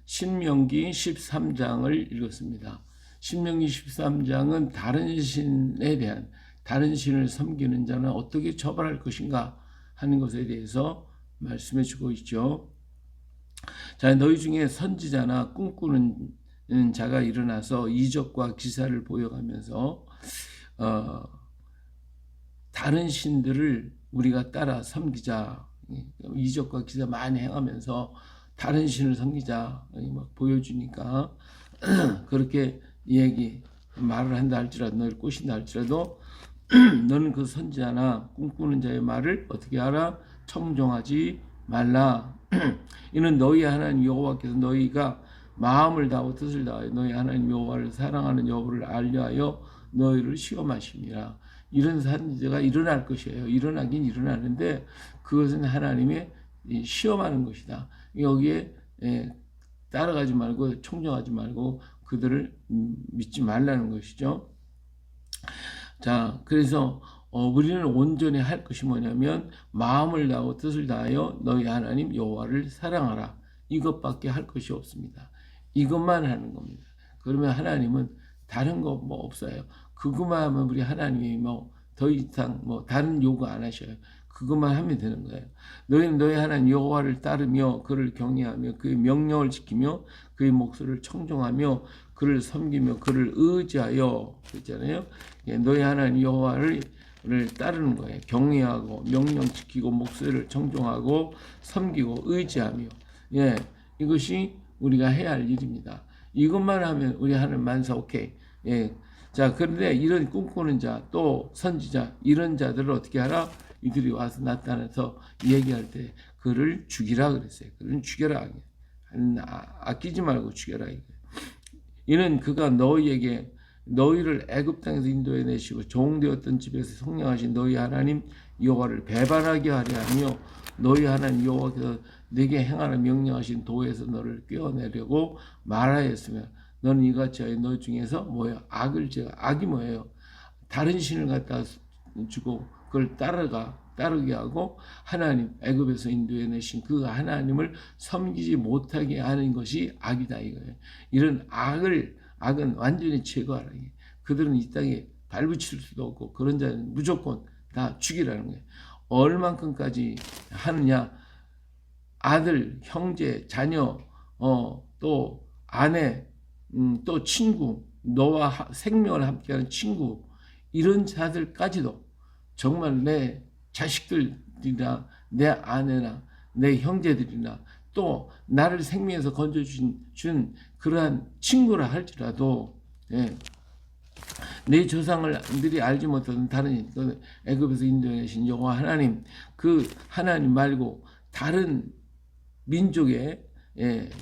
신명기 13장을 읽었습니다. 신명기 13장은 다른 신에 대한, 다른 신을 섬기는 자는 어떻게 처벌할 것인가 하는 것에 대해서 말씀해 주고 있죠. 자, 너희 중에 선지자나 꿈꾸는 자가 일어나서 이적과 기사를 보여가면서 다른 신들을 우리가 따라 섬기자, 이적과 기사 많이 행하면서 다른 신을 섬기자 막 보여주니까 그렇게 말을 한다 할지라도, 너를 꼬신다 할지라도 너는 그 선지자나 꿈꾸는 자의 말을 어떻게 하라? 청종하지 말라. 이는 너희 하나님 여호와께서 너희가 마음을 다하고 뜻을 다하여 너희 하나님 여호와를 사랑하는 여부를 알려하여 너희를 시험하심이라. 이런 선지자가 일어날 것이에요. 일어나긴 일어나는데 그것은 하나님의 시험하는 것이다. 여기에 따라가지 말고 청종하지 말고 그들을 믿지 말라는 것이죠. 자, 그래서 우리는 온전히 할 것이 뭐냐면 마음을 다하고 뜻을 다하여 너희 하나님 여호와를 사랑하라. 이것밖에 할 것이 없습니다. 이것만 하는 겁니다. 그러면 하나님은 다른 거 뭐 없어요. 그것만 하면 우리 하나님이 뭐 더 이상 뭐 다른 요구 안 하셔요. 그것만 하면 되는 거예요. 너희는 너희 하나님 여호와를 따르며 그를 경외하며 그의 명령을 지키며 그의 목소리를 청종하며 그를 섬기며 그를 의지하여 그랬잖아요. 너희 하나님 여호와를 따르는 거예요. 경외하고 명령 지키고 목소리를 청종하고 섬기고 의지하며, 이것이 우리가 해야 할 일입니다. 이것만 하면 우리 하나님 만사 오케이. 자, 그런데 이런 꿈꾸는 자, 또 선지자, 이런 자들을 어떻게 하라? 이들이 와서 나타나서 얘기할 때 그를 죽이라 그랬어요. 그를 죽여라. 아끼지 말고 죽여라. 이는 그가 너희에게 너희를 애굽 땅에서 인도해 내시고 종되었던 집에서 성령하신 너희 하나님 여호와를 배반하게 하려 하며 너희 하나님 여호와께서 내게 행하라 명령하신 도에서 너를 꿰어내려고 말하였으며 너는 이같이 하여 너희 중에서 뭐예요? 악이 뭐예요? 다른 신을 갖다 주고 그걸 따르게 하고 하나님 애굽에서 인도해 내신 그 하나님을 섬기지 못하게 하는 것이 악이다 이거예요. 이런 악은 완전히 제거하라. 그들은 이 땅에 발붙일 수도 없고 그런 자는 무조건 다 죽이라는 거예요. 얼만큼까지 하느냐? 아들, 형제, 자녀, 또 아내, 또 친구, 너와 생명을 함께하는 친구, 이런 자들까지도 정말 내 자식들이나 내 아내나 내 형제들이나 또 나를 생명에서 건져준 그러한 친구라 할지라도 내 조상들이 알지 못하던 다른 애굽에서 인도해 내신 여호와 하나님, 그 하나님 말고 다른 민족의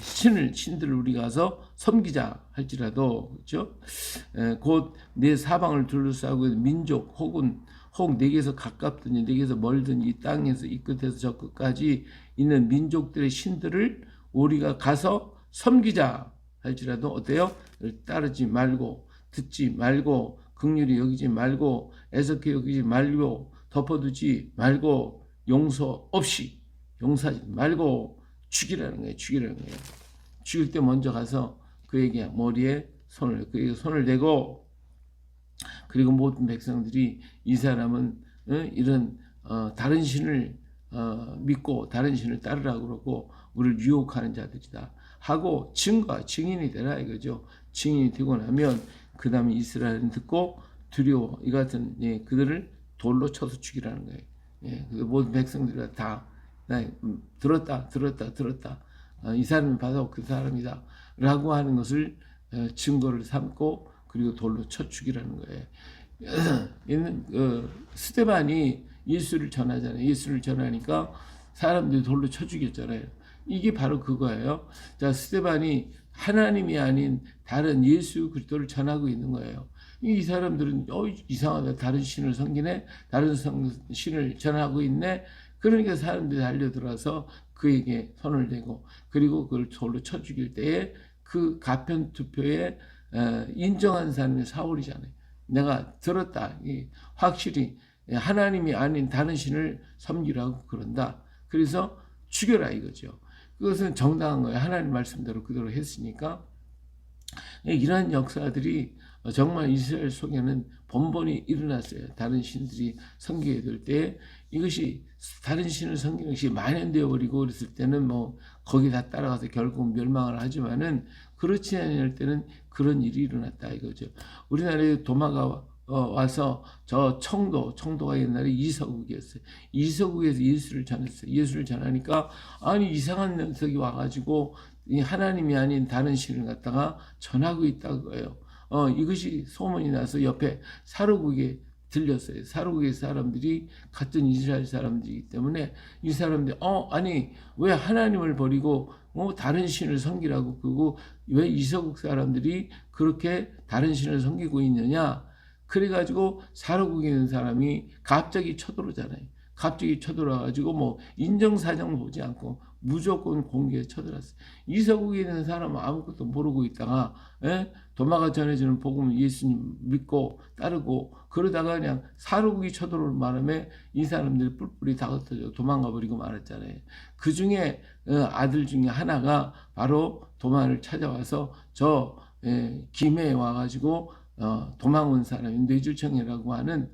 신들을 우리 가서 섬기자 할지라도, 그렇죠? 곧 내 사방을 둘러싸고 있는 민족 혹 내게서 가깝든지 내게서 멀든지 이 땅에서 이 끝에서 저 끝까지 있는 민족들의 신들을 우리가 가서 섬기자 할지라도 어때요? 따르지 말고 듣지 말고 긍휼히 여기지 말고 애석히 여기지 말고 덮어두지 말고 용서하지 말고 죽이라는 거예요. 죽일 때 먼저 가서 그에게 머리에 손을 대고, 그리고 모든 백성들이 이 사람은 이런 다른 신을 믿고 다른 신을 따르라고 그러고 우리를 유혹하는 자들이다 하고 증인이 되라 이거죠. 증인이 되고 나면 그 다음에 이스라엘은 듣고 두려워 이 같은 그들을 돌로 쳐서 죽이라는 거예요. 그 모든 백성들이 다 들었다. 이 사람이 바로 그 사람이다 라고 하는 것을 증거를 삼고 그리고 돌로 쳐 죽이라는 거예요. 스데반이 예수를 전하잖아요. 예수를 전하니까 사람들이 돌로 쳐 죽였잖아요. 이게 바로 그거예요. 자, 스데반이 하나님이 아닌 다른 예수 그리스도를 전하고 있는 거예요. 이 사람들은 이상하다. 다른 신을 섬기네. 다른 신을 전하고 있네. 그러니까 사람들이 달려들어서 그에게 손을 대고 그리고 그걸 돌로 쳐 죽일 때에 그 가편 투표에 인정한 사람이 사울이잖아요. 내가 들었다. 확실히 하나님이 아닌 다른 신을 섬기라고 그런다. 그래서 죽여라 이거죠. 그것은 정당한 거예요. 하나님 말씀대로 그대로 했으니까. 이러한 역사들이 정말 이스라엘 속에는 번번이 일어났어요. 다른 신들이 섬기게 될 때 이것이 다른 신을 섬기는 것이 만연되어 버리고 그랬을 때는 뭐 거기 다 따라가서 결국 멸망을 하지만은 그렇지 않을 때는 그런 일이 일어났다 이거죠. 우리나라에 도마가 와서 저 청도가 옛날에 이서국이었어요. 이서국에서 예수를 전했어요. 예수를 전하니까 아니 이상한 녀석이 와가지고 이 하나님이 아닌 다른 신을 갖다가 전하고 있다고요. 이것이 소문이 나서 옆에 사로국에 들렸어요. 사로국의 사람들이 같은 이스라엘 사람들이기 때문에 이 사람들이 아니 왜 하나님을 버리고 다른 신을 섬기라고 그러고 왜 이서국 사람들이 그렇게 다른 신을 섬기고 있느냐? 그래가지고 사로국에 있는 사람이 갑자기 쳐들어오잖아요. 갑자기 쳐들어와가지고 뭐 인정사정 보지 않고 무조건 공개에 쳐들었어요. 이서국에 있는 사람은 아무것도 모르고 있다가 도마가 전해주는 복음 예수님 믿고 따르고 그러다가 그냥 사로국이 쳐들어오는 바람에 이 사람들이 뿔뿔이 다 흩어져 도망가 버리고 말았잖아요. 그 중에 아들 중에 하나가 바로 도마를 찾아와서 저 김해에 와가지고 도망 온 사람이 뇌줄청이라고 하는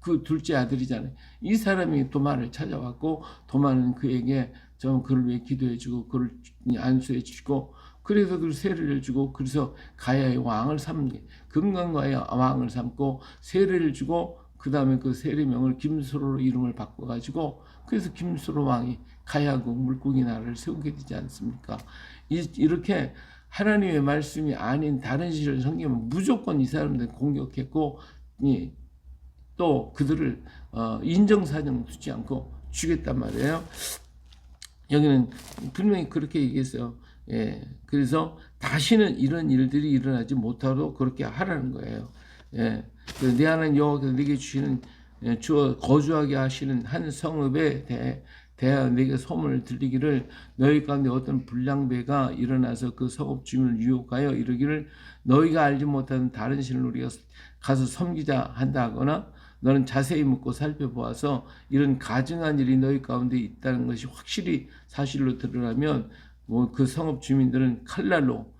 그 둘째 아들이잖아요. 이 사람이 도마를 찾아왔고 도마는 그에게 좀 그를 위해 기도해주고 그를 안수해주고 그래서 그 세례를 주고 그래서 가야의 왕을 삼게 금강가의 왕을 삼고 세례를 주고 그 다음에 그 세례명을 김수로로 이름을 바꿔가지고 그래서 김수로 왕이 가야국 물고기 나라를 세우게 되지 않습니까? 이렇게 하나님의 말씀이 아닌 다른 신을 섬기면 무조건 이 사람들 공격했고 또 그들을 인정사정 두지 않고 죽였단 말이에요. 여기는 분명히 그렇게 얘기했어요. 그래서 다시는 이런 일들이 일어나지 못하도록 그렇게 하라는 거예요. 내 하나님 여호와께서 내게 주시는 주어 거주하게 하시는 한 성읍에 대하여 내게 소문을 들리기를 너희 가운데 어떤 불량배가 일어나서 그 성읍 주민을 유혹하여 이르기를 너희가 알지 못하는 다른 신을 우리가 가서 섬기자 한다 하거나 너는 자세히 묻고 살펴보아서 이런 가증한 일이 너희 가운데 있다는 것이 확실히 사실로 드러나면 그 성읍 주민들은 칼날로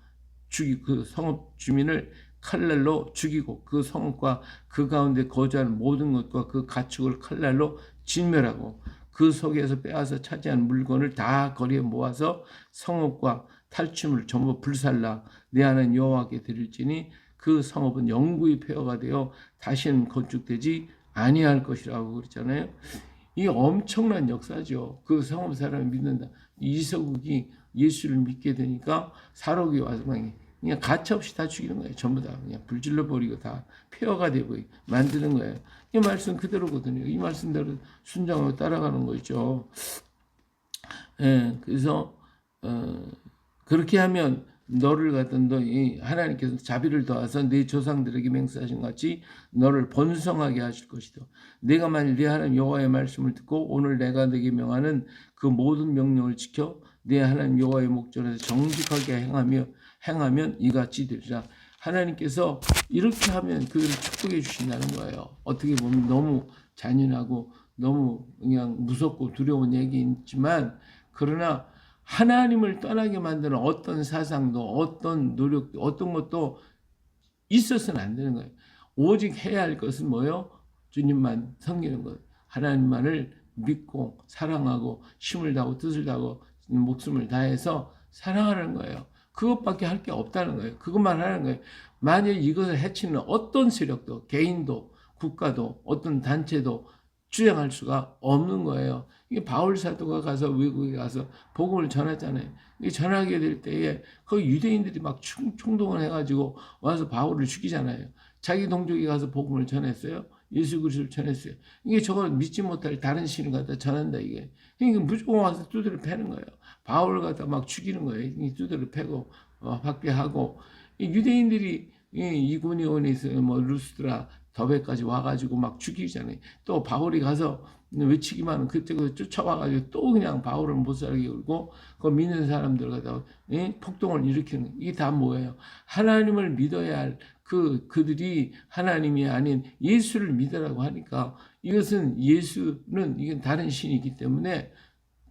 그 성읍 주민을 칼날로 죽이고 그 성읍과 그 가운데 거주하는 모든 것과 그 가축을 칼날로 진멸하고 그 속에서 빼앗아 차지한 물건을 다 거리에 모아서 성읍과 탈취물을 전부 불살라 내 하나님 여호와께 드릴지니 그 성읍은 영구히 폐허가 되어 다시는 건축되지 아니할 것이라고 그랬잖아요. 이 엄청난 역사죠. 그 성읍 사람이 믿는다. 이서국이 예수를 믿게 되니까 사로국이 와서 그냥 가차없이 다 죽이는 거예요. 전부 다 그냥 불질러 버리고 다 폐허가 되고 만드는 거예요. 이 말씀 그대로거든요. 이 말씀대로 순종하고 따라가는 거죠. 그래서 그렇게 하면 너를 갖던 너희 하나님께서 자비를 더하서 네 조상들에게 맹세하신 같이 너를 번성하게 하실 것이다. 내가 만일 네 하나님 여호와의 말씀을 듣고 오늘 내가 네게 명하는 그 모든 명령을 지켜 네 하나님 여호와의 목전에서 정직하게 행하면 이같이 되리라. 하나님께서 이렇게 하면 그들을 축복해 주신다는 거예요. 어떻게 보면 너무 잔인하고 너무 그냥 무섭고 두려운 얘기이지만 그러나 하나님을 떠나게 만드는 어떤 사상도 어떤 노력도 어떤 것도 있어서는 안 되는 거예요. 오직 해야 할 것은 뭐예요? 주님만 섬기는 것. 하나님만을 믿고 사랑하고 힘을 다하고 뜻을 다하고 목숨을 다해서 사랑하는 거예요. 그것밖에 할 게 없다는 거예요. 그것만 하는 거예요. 만약 이것을 해치는 어떤 세력도 개인도 국가도 어떤 단체도 주장할 수가 없는 거예요. 이게 바울 사도가 가서 외국에 가서 복음을 전했잖아요. 전하게 될 때에 그 유대인들이 막 총동원 해가지고 와서 바울을 죽이잖아요. 자기 동족이 가서 복음을 전했어요. 예수 그리스도를 전했어요. 이게 저걸 믿지 못할 다른 신을 갖다 전한다 이게. 그러니까 무조건 와서 두드려 패는 거예요. 바울을 갖다 막 죽이는 거예요. 두드려 패고 박해하고 유대인들이 이고니온에서 뭐 루스드라 더베까지 와가지고 막 죽이잖아요. 또 바울이 가서 외치기만 하면 그때 쫓아와가지고 또 그냥 바울을 못 살게 울고 그 믿는 사람들 갖다가 폭동을 일으키는 이게 다 뭐예요? 하나님을 믿어야 할 그들이 하나님이 아닌 예수를 믿으라고 하니까 이것은 예수는 이건 다른 신이기 때문에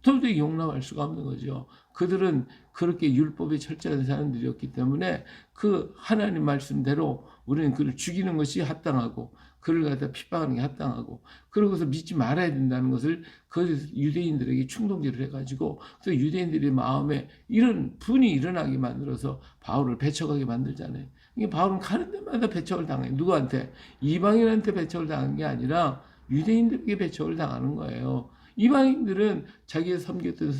도저히 용납할 수가 없는 거죠. 그들은 그렇게 율법에 철저한 사람들이었기 때문에 그 하나님 말씀대로 우리는 그를 죽이는 것이 합당하고 그를 갖다 핍박하는 게 합당하고 그러고서 믿지 말아야 된다는 것을 그 유대인들에게 충동질을 해가지고 또 유대인들의 마음에 이런 분이 일어나게 만들어서 바울을 배척하게 만들잖아요. 이게 바울은 가는 데마다 배척을 당해요. 누구한테? 이방인한테 배척을 당한 게 아니라 유대인들에게 배척을 당하는 거예요. 이방인들은 자기가 섬겼던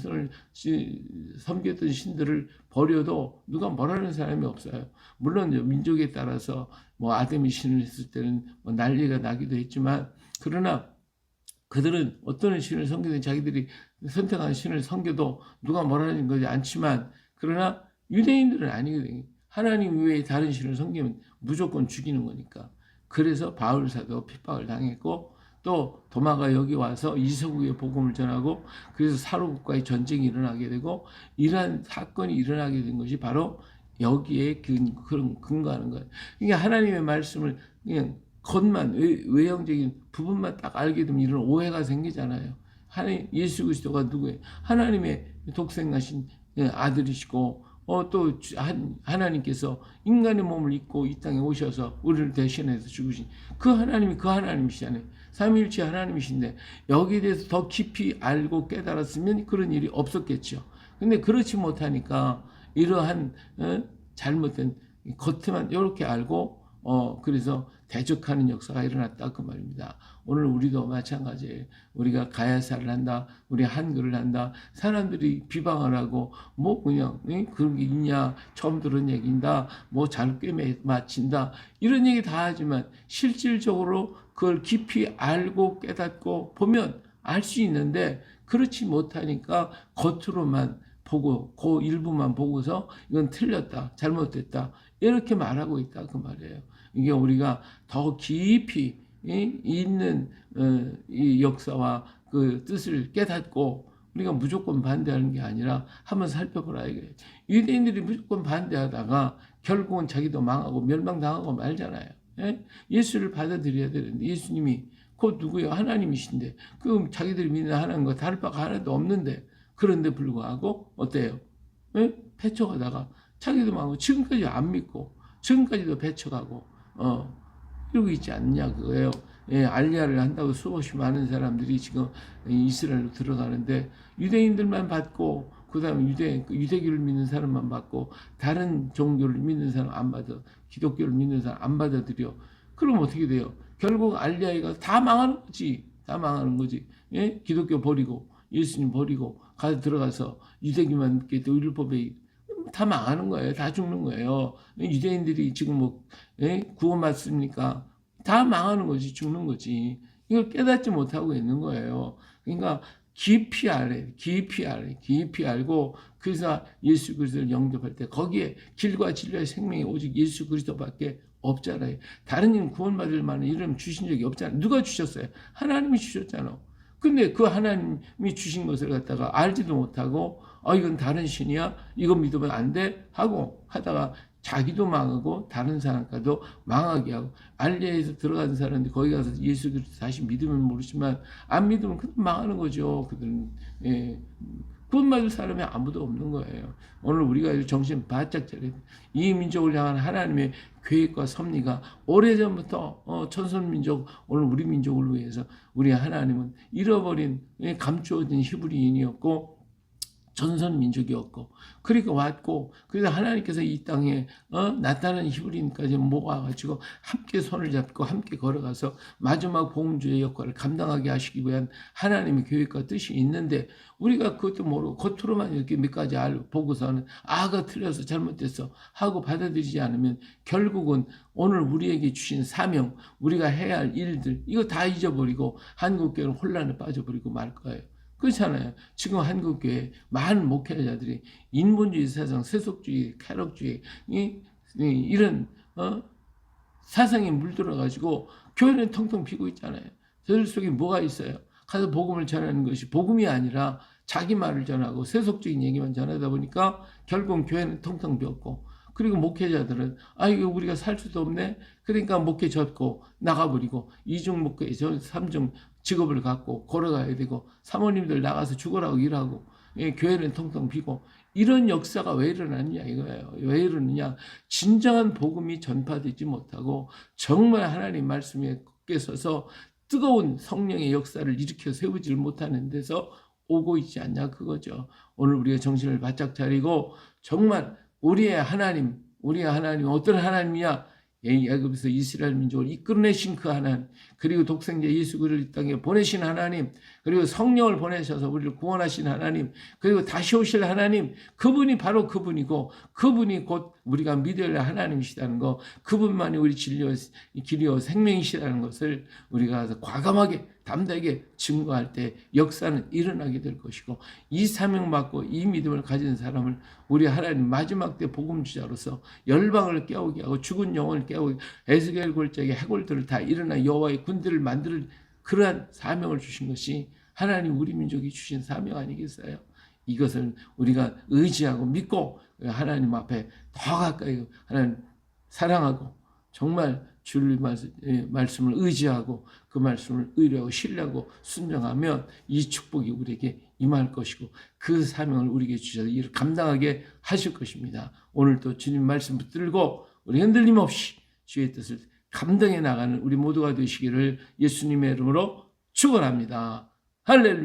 신들을 버려도 누가 뭐라는 사람이 없어요. 물론 민족에 따라서 뭐 아데미 신을 했을 때는 뭐 난리가 나기도 했지만 그러나 그들은 어떤 신을 섬기든 자기들이 선택한 신을 섬겨도 누가 뭐라는 거지 않지만 그러나 유대인들은 아니거든요. 하나님 외에 다른 신을 섬기면 무조건 죽이는 거니까. 그래서 바울 사도 핍박을 당했고 또 도마가 여기 와서 이서구의 복음을 전하고 그래서 사로국과의 전쟁이 일어나게 되고 이러한 사건이 일어나게 된 것이 바로 여기에 근거하는 거예요. 이게 하나님의 말씀을 그냥 겉만 외형적인 부분만 딱 알게 되면 이런 오해가 생기잖아요. 하나님 예수 그리스도가 누구예요? 하나님의 독생하신 아들이시고 또 하나님께서 인간의 몸을 입고 이 땅에 오셔서 우리를 대신해서 죽으신 그 하나님이 그 하나님이시잖아요. 삼위일체 하나님이신데 여기에 대해서 더 깊이 알고 깨달았으면 그런 일이 없었겠죠. 근데 그렇지 못하니까 이러한 잘못된 겉에만 이렇게 알고 그래서 대적하는 역사가 일어났다 그 말입니다. 오늘 우리도 마찬가지예요. 우리가 가야사를 한다, 우리 한글을 한다. 사람들이 비방을 하고 뭐 그냥 그런 게 있냐, 처음 들은 얘기인다, 뭐 잘 꿰매 맞힌다 이런 얘기 다 하지만 실질적으로 그걸 깊이 알고 깨닫고 보면 알 수 있는데 그렇지 못하니까 겉으로만 보고 그 일부만 보고서 이건 틀렸다, 잘못됐다 이렇게 말하고 있다 그 말이에요. 이게 우리가 더 깊이 있는 이 역사와 그 뜻을 깨닫고 우리가 무조건 반대하는 게 아니라 한번 살펴보라 이거예요. 유대인들이 무조건 반대하다가 결국은 자기도 망하고 멸망당하고 말잖아요. 예수를 받아들여야 되는데 예수님이 곧 누구예요? 하나님이신데 그 자기들이 믿는 하나님과 다를 바가 하나도 없는데 그런데 불구하고 어때요? 배척하다가 자기도 망하고 지금까지 안 믿고 지금까지도 배척하고 이러고 있지 않냐 그거예요. 알리야를 한다고 수없이 많은 사람들이 지금 이스라엘로 들어가는데 유대인들만 받고 그 다음에 유대교를 믿는 사람만 받고 다른 종교를 믿는 사람 안 받아 기독교를 믿는 사람 안 받아들여. 그럼 어떻게 돼요? 결국 알리야가 다 망하는 거지. 다 망하는 거지. 기독교 버리고 예수님 버리고 가서 들어가서 유대교만 믿게 또 율법에 다 망하는 거예요. 다 죽는 거예요. 유대인들이 지금 뭐 구원받습니까? 다 망하는 거지, 죽는 거지. 이걸 깨닫지 못하고 있는 거예요. 그러니까 깊이 알고 그래서 예수 그리스도를 영접할 때 거기에 길과 진리와 생명이 오직 예수 그리스도밖에 없잖아요. 다른 님 구원받을 만한 이름 주신 적이 없잖아요. 누가 주셨어요? 하나님이 주셨잖아. 근데 그 하나님이 주신 것을 갖다가 알지도 못하고 이건 다른 신이야? 이거 믿으면 안 돼? 하고 하다가 자기도 망하고 다른 사람과도 망하게 하고 알리야에서 들어간 사람들 거기 가서 예수 그리스도 다시 믿으면 모르지만 안 믿으면 그냥 망하는 거죠. 그들은 구원받을 사람이 아무도 없는 거예요. 오늘 우리가 정신 바짝 차려야 돼. 이 민족을 향한 하나님의 계획과 섭리가 오래전부터 천선민족 오늘 우리 민족을 위해서 우리 하나님은 잃어버린 감추어진 히브리인이었고 전선 민족이었고 그러니까 왔고 그래서 하나님께서 이 땅에 나타나는 히브리인까지 모아가지고 함께 손을 잡고 함께 걸어가서 마지막 복음주의 역할을 감당하게 하시기 위한 하나님의 계획과 뜻이 있는데 우리가 그것도 모르고 겉으로만 이렇게 몇 가지 보고서는 아가 틀려서 잘못됐어 하고 받아들이지 않으면 결국은 오늘 우리에게 주신 사명 우리가 해야 할 일들 이거 다 잊어버리고 한국교회는 혼란에 빠져버리고 말 거예요. 그렇잖아요. 지금 한국교회 많은 목회자들이 인본주의 사상, 세속주의, 쾌락주의 이런 사상에 물들어가지고 교회는 텅텅 비고 있잖아요. 저들 속에 뭐가 있어요? 가서 복음을 전하는 것이 복음이 아니라 자기 말을 전하고 세속적인 얘기만 전하다 보니까 결국 교회는 텅텅 비었고 그리고 목회자들은 이거 우리가 살 수도 없네. 그러니까 목회 접고 나가버리고 이중 목회, 삼중 직업을 갖고 걸어가야 되고 사모님들 나가서 죽으라고 일하고 교회는 통통 비고 이런 역사가 왜 일어났냐 이거예요. 왜 이러느냐? 진정한 복음이 전파되지 못하고 정말 하나님 말씀에 굳게 서서 뜨거운 성령의 역사를 일으켜 세우지를 못하는 데서 오고 있지 않냐 그거죠. 오늘 우리가 정신을 바짝 차리고 정말 우리의 하나님 어떤 하나님이야? 애굽에서 이스라엘 민족을 이끌어내신 그 하나님, 그리고 독생자 예수 그리스도를 이 땅에 보내신 하나님, 그리고 성령을 보내셔서 우리를 구원하신 하나님, 그리고 다시 오실 하나님, 그분이 바로 그분이고 그분이 곧 우리가 믿어야 할 하나님이시다는 거, 그분만이 우리 길이요 생명이시라는 것을 우리가 과감하게 담대하게 증거할 때 역사는 일어나게 될 것이고, 이 사명 받고 이 믿음을 가진 사람을 우리 하나님 마지막 때 복음 주자로서 열방을 깨우게 하고 죽은 영혼을 깨우게 에스겔 골짜기 해골들을 다 일어나 여호와의 군대를 만들 그러한 사명을 주신 것이 하나님 우리 민족이 주신 사명 아니겠어요? 이것을 우리가 의지하고 믿고 하나님 앞에 더 가까이 하나님 사랑하고 정말 주의 말씀을 의지하고 그 말씀을 의뢰하고 신뢰하고 순종하면 이 축복이 우리에게 임할 것이고 그 사명을 우리에게 주셔서 이를 감당하게 하실 것입니다. 오늘도 주님 말씀 붙들고 우리 흔들림 없이 주의 뜻을 감당해 나가는 우리 모두가 되시기를 예수님의 이름으로 축원합니다. 할렐루야.